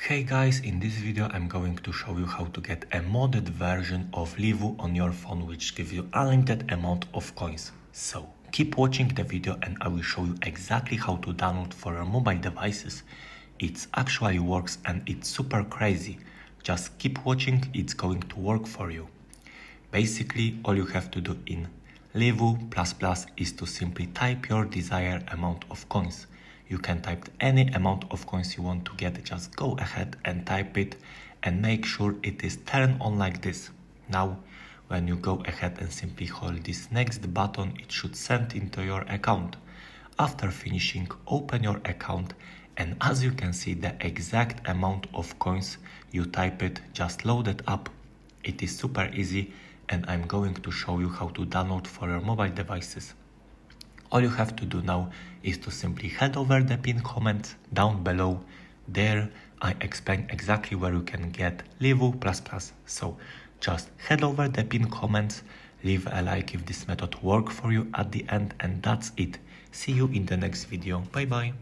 Hey guys, in this video I'm going to show you how to get a modded version of Livu on your phone which gives you unlimited amount of coins. So keep watching the video and I will show you exactly how to download for your mobile devices. It actually works and it's super crazy. Just keep watching, it's going to work for you. Basically, all you have to do in Livu++ is to simply type your desired amount of coins. You can type any amount of coins you want to get, just go ahead and type it and make sure it is turned on like this. Now, when you go ahead and simply hold this next button, it should send into your account. After finishing, open your account and as you can see, the exact amount of coins you type it just loaded up. It is super easy and I'm going to show you how to download for your mobile devices. All you have to do now is to simply head over the pinned comment down below. There I explain exactly where you can get Livu++. So just head over the pinned comments, leave a like if this method worked for you at the end, and that's it. See you in the next video. Bye bye.